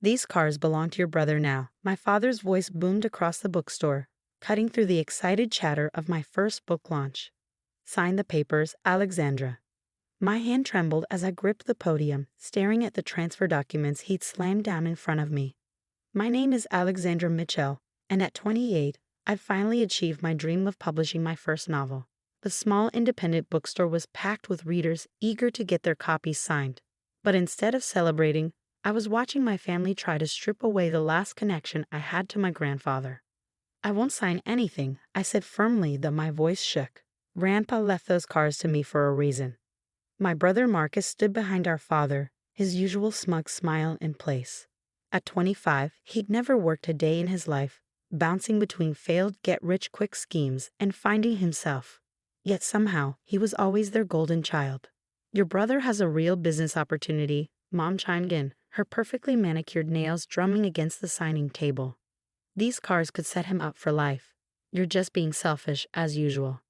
These cars belong to your brother now. My father's voice boomed across the bookstore, cutting through the excited chatter of my first book launch. Sign the papers, Alexandra. My hand trembled as I gripped the podium, staring at the transfer documents he'd slammed down in front of me. My name is Alexandra Mitchell, and at 28, I'd finally achieved my dream of publishing my first novel. The small independent bookstore was packed with readers eager to get their copies signed. But instead of celebrating, I was watching my family try to strip away the last connection I had to my grandfather. I won't sign anything, I said firmly, though my voice shook. Grandpa left those cars to me for a reason. My brother Marcus stood behind our father, his usual smug smile in place. At 25, he'd never worked a day in his life, bouncing between failed get-rich-quick schemes and finding himself. Yet somehow, he was always their golden child. Your brother has a real business opportunity, Mom chimed in, her perfectly manicured nails drumming against the signing table. These cars could set him up for life. You're just being selfish, as usual.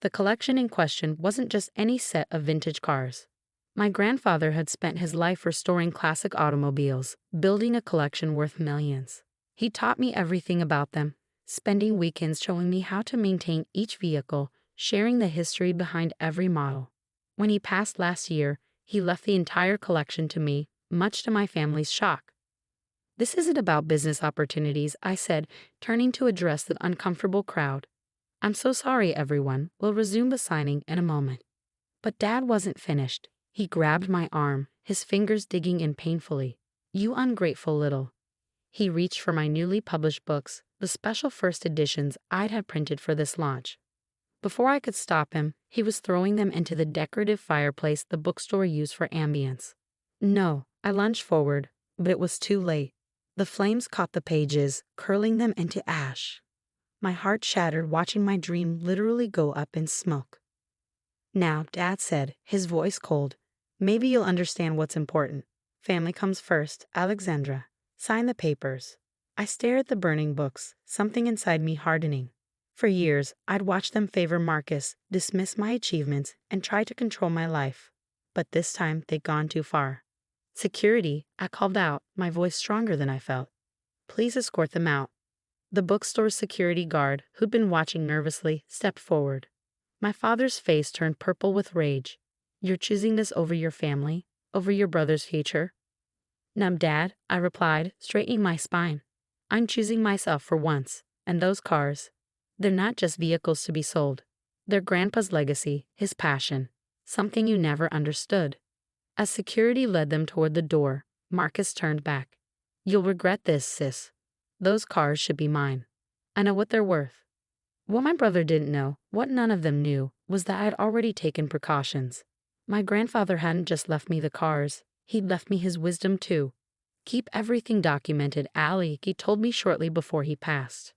The collection in question wasn't just any set of vintage cars. My grandfather had spent his life restoring classic automobiles, building a collection worth millions. He taught me everything about them, spending weekends showing me how to maintain each vehicle, sharing the history behind every model. When he passed last year, he left the entire collection to me, much to my family's shock. This isn't about business opportunities, I said, turning to address the uncomfortable crowd. I'm so sorry, everyone. We'll resume the signing in a moment. But Dad wasn't finished. He grabbed my arm, his fingers digging in painfully. You ungrateful little. He reached for my newly published books, the special first editions I'd had printed for this launch. Before I could stop him, he was throwing them into the decorative fireplace the bookstore used for ambience. No, I lunged forward, but it was too late. The flames caught the pages, curling them into ash. My heart shattered watching my dream literally go up in smoke. Now, Dad said, his voice cold, maybe you'll understand what's important. Family comes first, Alexandra. Sign the papers. I stared at the burning books, something inside me hardening. For years, I'd watched them favor Marcus, dismiss my achievements, and try to control my life. But this time, they'd gone too far. Security, I called out, my voice stronger than I felt. Please escort them out. The bookstore's security guard, who'd been watching nervously, stepped forward. My father's face turned purple with rage. You're choosing this over your family, over your brother's future? No, Dad, I replied, straightening my spine. I'm choosing myself for once, and those cars, they're not just vehicles to be sold. They're Grandpa's legacy, his passion, something you never understood. As security led them toward the door, Marcus turned back. You'll regret this, sis. Those cars should be mine. I know what they're worth. What my brother didn't know, what none of them knew, was that I had already taken precautions. My grandfather hadn't just left me the cars, he'd left me his wisdom too. Keep everything documented, Allie, he told me shortly before he passed.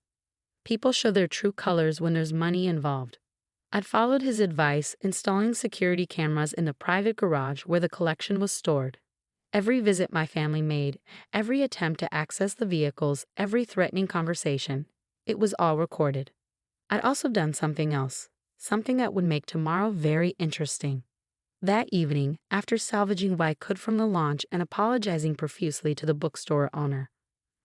People show their true colors when there's money involved. I'd followed his advice, installing security cameras in the private garage where the collection was stored. Every visit my family made, every attempt to access the vehicles, every threatening conversation, it was all recorded. I'd also done something else, something that would make tomorrow very interesting. That evening, after salvaging what I could from the launch and apologizing profusely to the bookstore owner,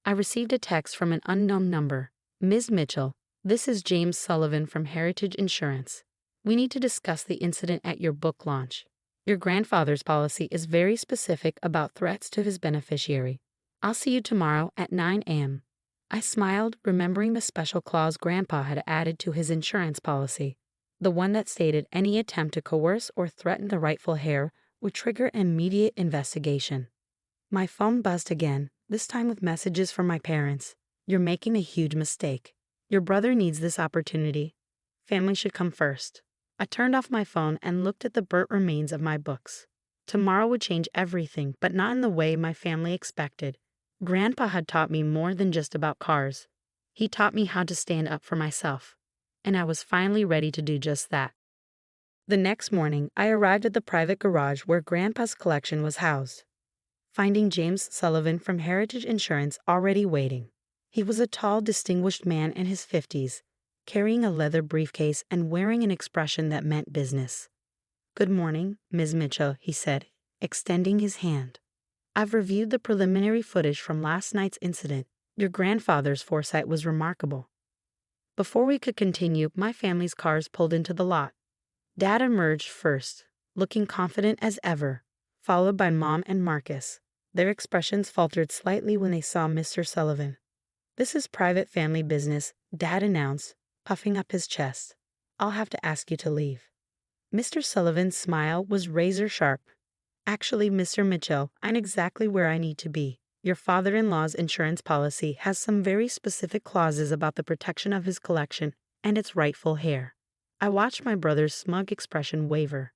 I received a text from an unknown number. Ms. Mitchell, this is James Sullivan from Heritage Insurance. We need to discuss the incident at your book launch. Your grandfather's policy is very specific about threats to his beneficiary. I'll see you tomorrow at 9 a.m. I smiled, remembering the special clause Grandpa had added to his insurance policy, the one that stated any attempt to coerce or threaten the rightful heir would trigger an immediate investigation. My phone buzzed again, this time with messages from my parents. You're making a huge mistake. Your brother needs this opportunity. Family should come first. I turned off my phone and looked at the burnt remains of my books. Tomorrow would change everything, but not in the way my family expected. Grandpa had taught me more than just about cars. He taught me how to stand up for myself. And I was finally ready to do just that. The next morning, I arrived at the private garage where Grandpa's collection was housed, finding James Sullivan from Heritage Insurance already waiting. He was a tall, distinguished man in his 50s, carrying a leather briefcase and wearing an expression that meant business. Good morning, Ms. Mitchell, he said, extending his hand. I've reviewed the preliminary footage from last night's incident. Your grandfather's foresight was remarkable. Before we could continue, my family's cars pulled into the lot. Dad emerged first, looking confident as ever, followed by Mom and Marcus. Their expressions faltered slightly when they saw Mr. Sullivan. "This is private family business," Dad announced, puffing up his chest. "I'll have to ask you to leave." Mr. Sullivan's smile was razor sharp. "Actually, Mr. Mitchell, I'm exactly where I need to be. Your father-in-law's insurance policy has some very specific clauses about the protection of his collection and its rightful heir." I watched my brother's smug expression waver.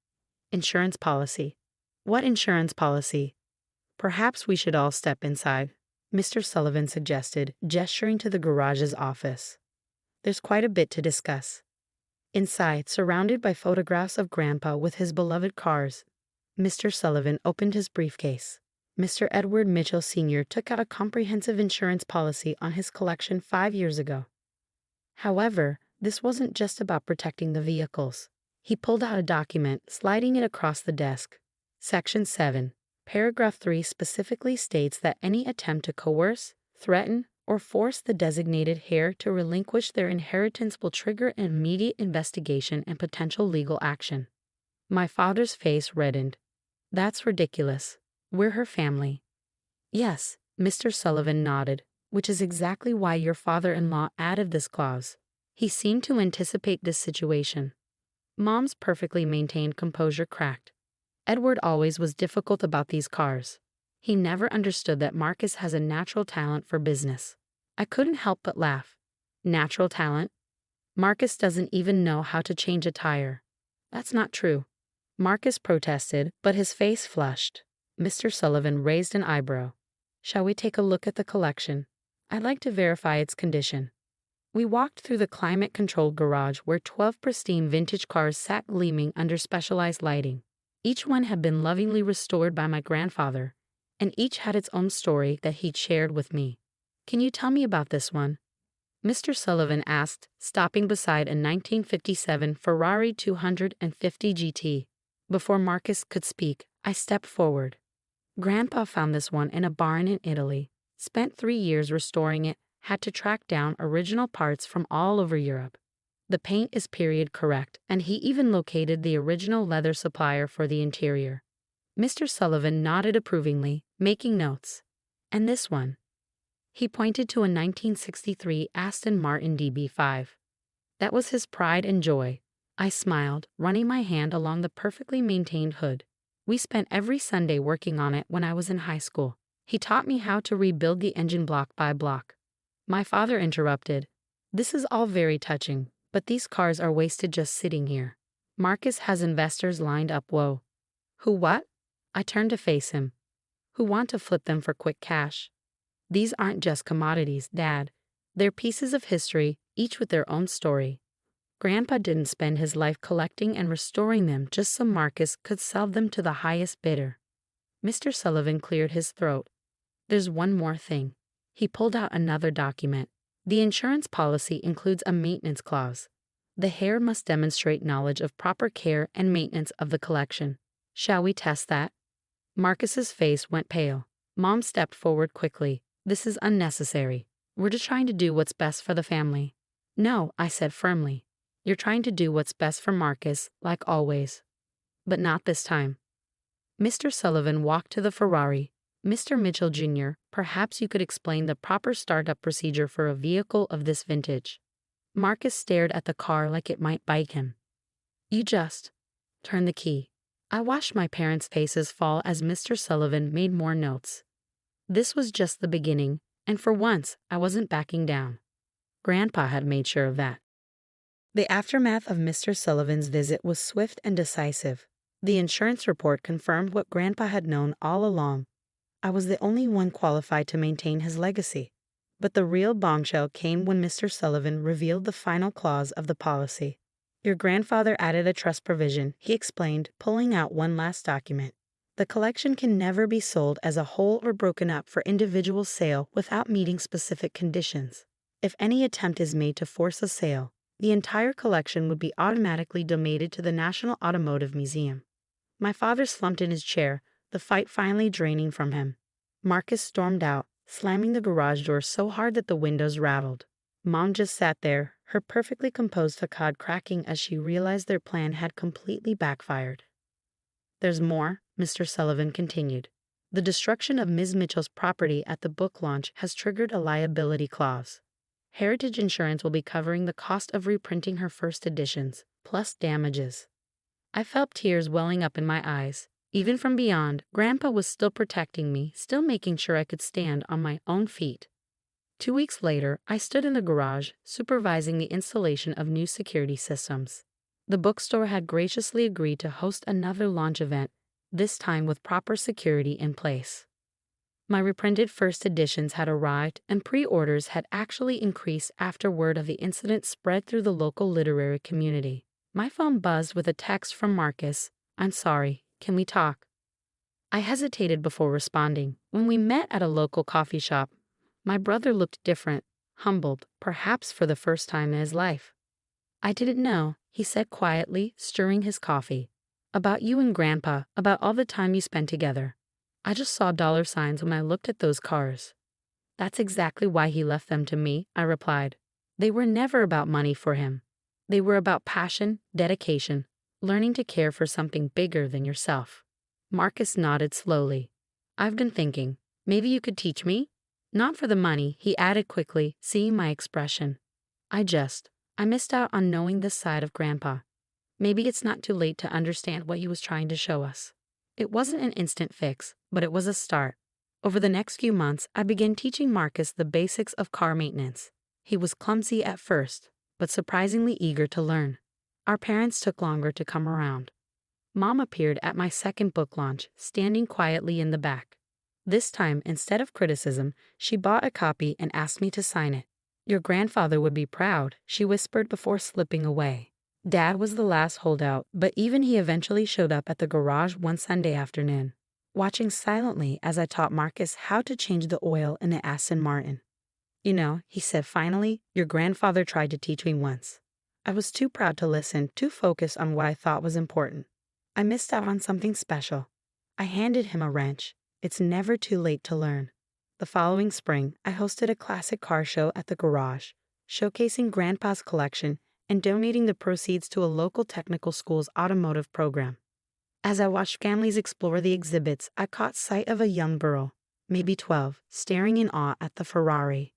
"Insurance policy? What insurance policy?" "Perhaps we should all step inside," Mr. Sullivan suggested, gesturing to the garage's office. "There's quite a bit to discuss." Inside, surrounded by photographs of Grandpa with his beloved cars, Mr. Sullivan opened his briefcase. Mr. Edward Mitchell Sr. took out a comprehensive insurance policy on his collection 5 years ago. However, this wasn't just about protecting the vehicles. He pulled out a document, sliding it across the desk. Section 7, Paragraph 3 specifically states that any attempt to coerce, threaten, or force the designated heir to relinquish their inheritance will trigger an immediate investigation and potential legal action. My father's face reddened. "That's ridiculous. We're her family." "Yes," Mr. Sullivan nodded, "which is exactly why your father-in-law added this clause. He seemed to anticipate this situation." Mom's perfectly maintained composure cracked. "Edward always was difficult about these cars. He never understood that Marcus has a natural talent for business." I couldn't help but laugh. "Natural talent? Marcus doesn't even know how to change a tire." "That's not true." Marcus protested, but his face flushed. Mr. Sullivan raised an eyebrow. "Shall we take a look at the collection? I'd like to verify its condition." We walked through the climate-controlled garage where 12 pristine vintage cars sat gleaming under specialized lighting. Each one had been lovingly restored by my grandfather, and each had its own story that he'd shared with me. "Can you tell me about this one?" Mr. Sullivan asked, stopping beside a 1957 Ferrari 250 GT. Before Marcus could speak, I stepped forward. "Grandpa found this one in a barn in Italy, spent 3 years restoring it, had to track down original parts from all over Europe. The paint is period correct, and he even located the original leather supplier for the interior." Mr. Sullivan nodded approvingly, making notes. "And this one?" He pointed to a 1963 Aston Martin DB5. That was his pride and joy. I smiled, running my hand along the perfectly maintained hood. "We spent every Sunday working on it when I was in high school. He taught me how to rebuild the engine block by block." My father interrupted. "This is all very touching, but these cars are wasted just sitting here. Marcus has investors lined up." "Whoa. Who what?" I turned to face him. "Who want to flip them for quick cash. These aren't just commodities, Dad. They're pieces of history, each with their own story. Grandpa didn't spend his life collecting and restoring them just so Marcus could sell them to the highest bidder." Mr. Sullivan cleared his throat. "There's one more thing." He pulled out another document. "The insurance policy includes a maintenance clause. The heir must demonstrate knowledge of proper care and maintenance of the collection. Shall we test that?" Marcus's face went pale. Mom stepped forward quickly. "This is unnecessary. We're just trying to do what's best for the family." "No," I said firmly. "You're trying to do what's best for Marcus, like always. But not this time." Mr. Sullivan walked to the Ferrari. "Mr. Mitchell Jr., perhaps you could explain the proper startup procedure for a vehicle of this vintage." Marcus stared at the car like it might bite him. "You just turn the key." I watched my parents' faces fall as Mr. Sullivan made more notes. This was just the beginning, and for once, I wasn't backing down. Grandpa had made sure of that. The aftermath of Mr. Sullivan's visit was swift and decisive. The insurance report confirmed what Grandpa had known all along. I was the only one qualified to maintain his legacy. But the real bombshell came when Mr. Sullivan revealed the final clause of the policy. "Your grandfather added a trust provision," he explained, pulling out one last document. "The collection can never be sold as a whole or broken up for individual sale without meeting specific conditions. If any attempt is made to force a sale, the entire collection would be automatically donated to the National Automotive Museum." My father slumped in his chair, the fight finally draining from him. Marcus stormed out, slamming the garage door so hard that the windows rattled. Mom just sat there, her perfectly composed facade cracking as she realized their plan had completely backfired. "There's more," Mr. Sullivan continued. "The destruction of Ms. Mitchell's property at the book launch has triggered a liability clause. Heritage Insurance will be covering the cost of reprinting her first editions, plus damages." I felt tears welling up in my eyes. Even from beyond, Grandpa was still protecting me, still making sure I could stand on my own feet. 2 weeks later, I stood in the garage, supervising the installation of new security systems. The bookstore had graciously agreed to host another launch event, this time with proper security in place. My reprinted first editions had arrived, and pre-orders had actually increased after word of the incident spread through the local literary community. My phone buzzed with a text from Marcus. "I'm sorry, can we talk?" I hesitated before responding. When we met at a local coffee shop, my brother looked different, humbled, perhaps for the first time in his life. "I didn't know," he said quietly, stirring his coffee. "About you and Grandpa, about all the time you spent together. I just saw dollar signs when I looked at those cars." "That's exactly why he left them to me," I replied. "They were never about money for him. They were about passion, dedication, learning to care for something bigger than yourself." Marcus nodded slowly. "I've been thinking, maybe you could teach me?" "Not for the money," he added quickly, seeing my expression. I missed out on knowing this side of Grandpa. Maybe it's not too late to understand what he was trying to show us." It wasn't an instant fix, but it was a start. Over the next few months, I began teaching Marcus the basics of car maintenance. He was clumsy at first, but surprisingly eager to learn. Our parents took longer to come around. Mom appeared at my second book launch, standing quietly in the back. This time, instead of criticism, she bought a copy and asked me to sign it. "Your grandfather would be proud," she whispered before slipping away. Dad was the last holdout, but even he eventually showed up at the garage one Sunday afternoon, watching silently as I taught Marcus how to change the oil in the Aston Martin. "You know," he said finally, "your grandfather tried to teach me once." I was too proud to listen, too focused on what I thought was important. I missed out on something special. I handed him a wrench. It's never too late to learn. The following spring, I hosted a classic car show at the garage, showcasing Grandpa's collection and donating the proceeds to a local technical school's automotive program. As I watched families explore the exhibits, I caught sight of a young girl, maybe 12, staring in awe at the Ferrari.